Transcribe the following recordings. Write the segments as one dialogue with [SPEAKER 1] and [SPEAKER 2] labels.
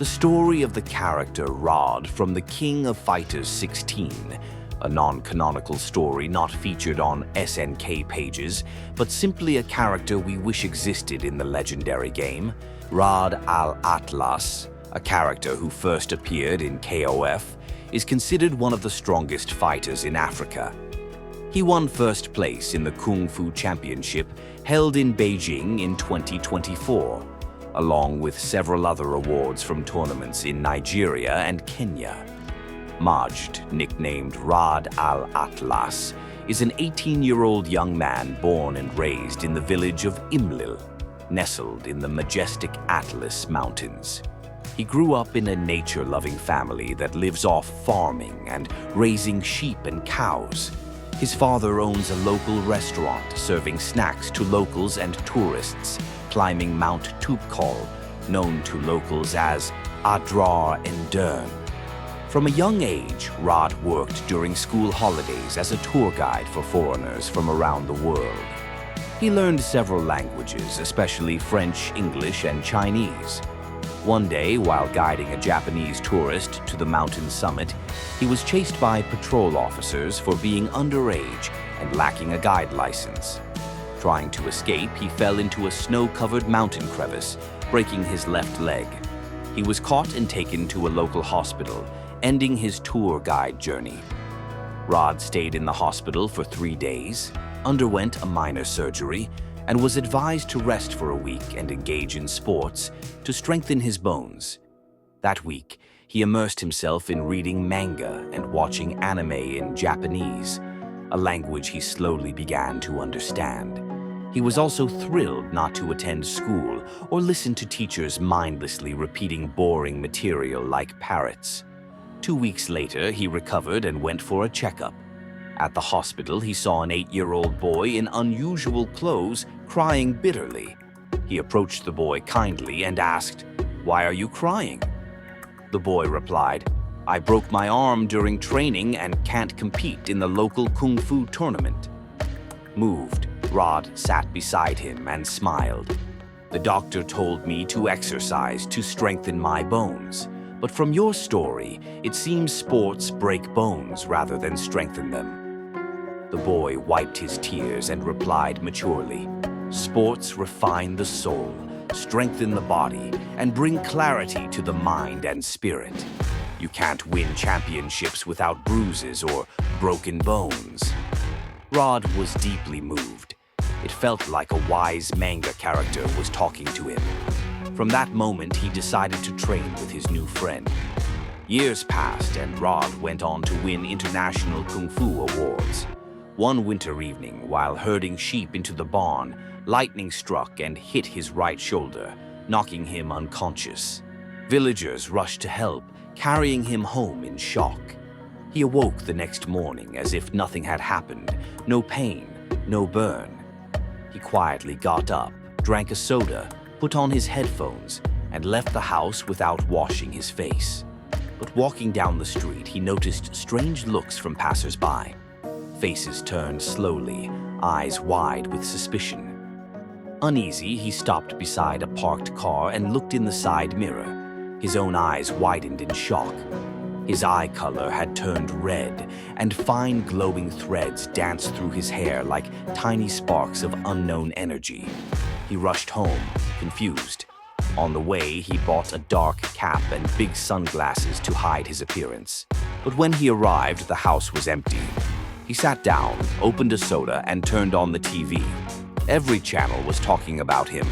[SPEAKER 1] the story of the character Raad from the King of Fighters 16, a non-canonical story not featured on SNK pages, but simply a character we wish existed in the legendary game. Raad Al-Atlas, a character who first appeared in KOF, is considered one of the strongest fighters in Africa. He won first place in the Kung Fu Championship held in Beijing in 2024, along with several other awards from tournaments in Nigeria and Kenya. Majd, nicknamed Raad Al-Atlas, is an 18-year-old young man born and raised in the village of Imlil, nestled in the majestic Atlas Mountains. He grew up in a nature-loving family that lives off farming and raising sheep and cows. His father owns a local restaurant serving snacks to locals and tourists, climbing Mount Toubkal, known to locals as Adrar Endurn. From a young age, Raad worked during school holidays as a tour guide for foreigners from around the world. He learned several languages, especially French, English, and Chinese. One day, while guiding a Japanese tourist to the mountain summit, he was chased by patrol officers for being underage and lacking a guide license. Trying to escape, he fell into a snow-covered mountain crevice, breaking his left leg. He was caught and taken to a local hospital, ending his tour guide journey. Raad stayed in the hospital for 3 days, underwent a minor surgery, and was advised to rest for a week and engage in sports to strengthen his bones. That week, he immersed himself in reading manga and watching anime in Japanese, a language he slowly began to understand. He was also thrilled not to attend school or listen to teachers mindlessly repeating boring material like parrots. 2 weeks later, he recovered and went for a checkup. At the hospital, he saw an 8-year-old boy in unusual clothes crying bitterly. He approached the boy kindly and asked, "Why are you crying?" The boy replied, "I broke my arm during training and can't compete in the local Kung Fu tournament." Moved, Raad sat beside him and smiled. "The doctor told me to exercise to strengthen my bones. But from your story, it seems sports break bones rather than strengthen them." The boy wiped his tears and replied maturely, "Sports refine the soul, strengthen the body, and bring clarity to the mind and spirit. You can't win championships without bruises or broken bones." Raad was deeply moved. It felt like a wise manga character was talking to him. From that moment, he decided to train with his new friend. Years passed, and Raad went on to win international Kung Fu awards. One winter evening, while herding sheep into the barn, lightning struck and hit his right shoulder, knocking him unconscious. Villagers rushed to help, carrying him home in shock. He awoke the next morning as if nothing had happened, no pain, no burn. He quietly got up, drank a soda, put on his headphones, and left the house without washing his face. But walking down the street, he noticed strange looks from passers-by. Faces turned slowly, eyes wide with suspicion. Uneasy, he stopped beside a parked car and looked in the side mirror. His own eyes widened in shock. His eye color had turned red, and fine glowing threads danced through his hair like tiny sparks of unknown energy. He rushed home, confused. On the way, he bought a dark cap and big sunglasses to hide his appearance. But when he arrived, the house was empty. He sat down, opened a soda, and turned on the TV. Every channel was talking about him.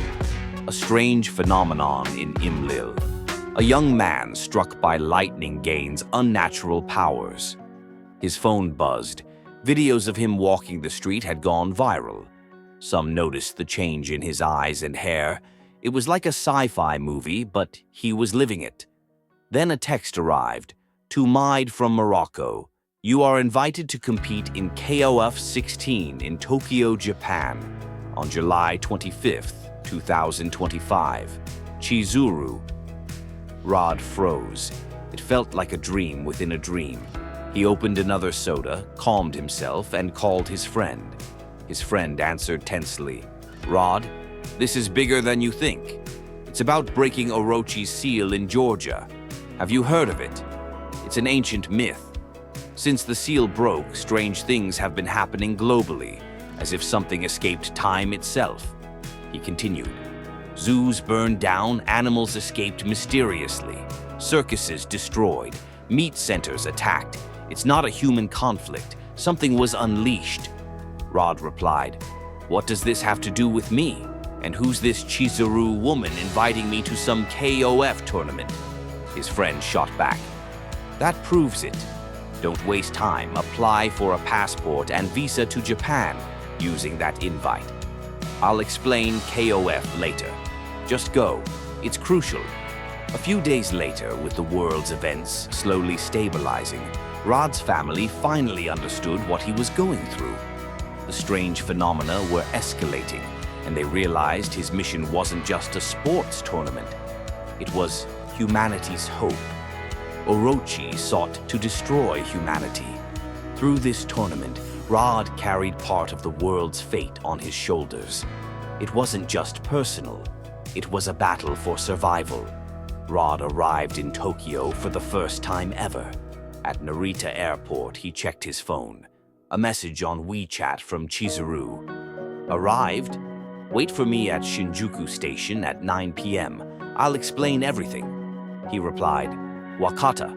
[SPEAKER 1] A strange phenomenon in Imlil. A young man struck by lightning gains unnatural powers. His phone buzzed. Videos of him walking the street had gone viral. Some noticed the change in his eyes and hair. It was like a sci-fi movie, but he was living it. Then a text arrived. "To Majd from Morocco. You are invited to compete in KOF 16 in Tokyo, Japan, on July 25th, 2025. Chizuru." Raad froze. It felt like a dream within a dream. He opened another soda, calmed himself, and called his friend. His friend answered tensely, "Raad, this is bigger than you think." It's about breaking Orochi's seal in Georgia. Have you heard of it? It's an ancient myth. Since the seal broke, strange things have been happening globally, as if something escaped time itself. He continued. Zoos burned down, animals escaped mysteriously, circuses destroyed, meat centers attacked. It's not a human conflict. Something was unleashed. Raad replied, "What does this have to do with me? And who's this Chizuru woman inviting me to some KOF tournament?" His friend shot back. "That proves it. Don't waste time. Apply for a passport and visa to Japan using that invite. I'll explain KOF later. Just go. It's crucial." A few days later, with the world's events slowly stabilizing, Raad's family finally understood what he was going through. The strange phenomena were escalating, and they realized his mission wasn't just a sports tournament. It was humanity's hope. Orochi sought to destroy humanity. Through this tournament, Raad carried part of the world's fate on his shoulders. It wasn't just personal, it was a battle for survival. Raad arrived in Tokyo for the first time ever. At Narita Airport, he checked his phone. A message on WeChat from Chizuru. "Arrived? Wait for me at Shinjuku Station at 9 p.m. I'll explain everything." He replied, "Wakata."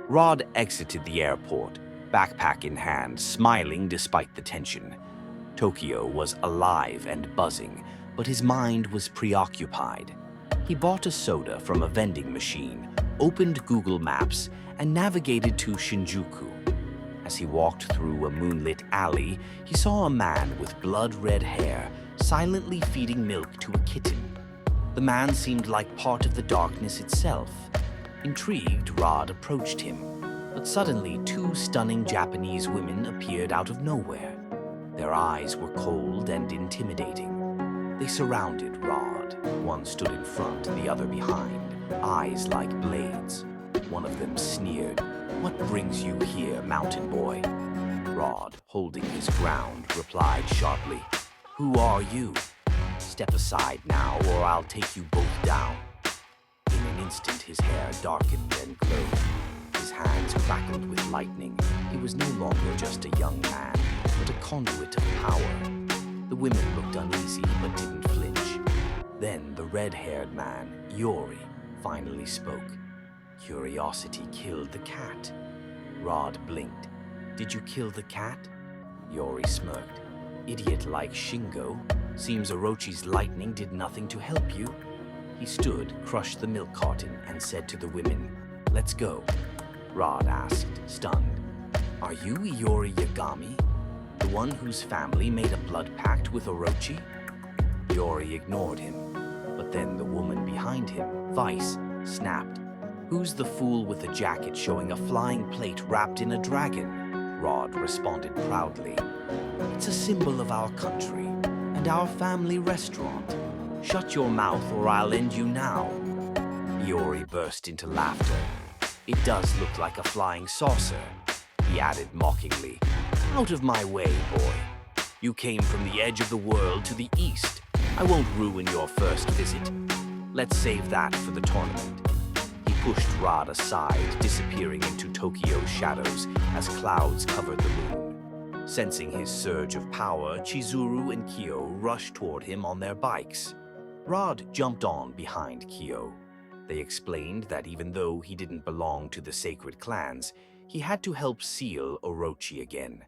[SPEAKER 1] Raad exited the airport, backpack in hand, smiling despite the tension. Tokyo was alive and buzzing, but his mind was preoccupied. He bought a soda from a vending machine, opened Google Maps, and navigated to Shinjuku. As he walked through a moonlit alley, he saw a man with blood-red hair silently feeding milk to a kitten. The man seemed like part of the darkness itself. Intrigued, Raad approached him, but suddenly two stunning Japanese women appeared out of nowhere. Their eyes were cold and intimidating. They surrounded Raad. One stood in front, the other behind, eyes like blades. One of them sneered, "What brings you here, mountain boy?" Raad, holding his ground, replied sharply, "Who are you? Step aside now, or I'll take you both down." In an instant, his hair darkened and glowed. His hands crackled with lightning. He was no longer just a young man, but a conduit of power. The women looked uneasy, but didn't flinch. Then the red-haired man, Yori, finally spoke. "Curiosity killed the cat." Raad blinked. "Did you kill the cat?" Yori smirked. "Idiot like Shingo. Seems Orochi's lightning did nothing to help you." He stood, crushed the milk carton, and said to the women, "Let's go." Raad asked, stunned, "Are you Iori Yagami? The one whose family made a blood pact with Orochi?" Yori ignored him, but then the woman behind him, Vice, snapped, "Who's the fool with a jacket showing a flying plate wrapped in a dragon?" Raad responded proudly, "It's a symbol of our country and our family restaurant. Shut your mouth or I'll end you now." Yori burst into laughter. "It does look like a flying saucer," he added mockingly. "Out of my way, boy. You came from the edge of the world to the east. I won't ruin your first visit. Let's save that for the tournament." He pushed Raad aside, disappearing into Tokyo's shadows as clouds covered the moon. Sensing his surge of power, Chizuru and Kyo rushed toward him on their bikes. Raad jumped on behind Kyo. They explained that even though he didn't belong to the sacred clans, he had to help seal Orochi again.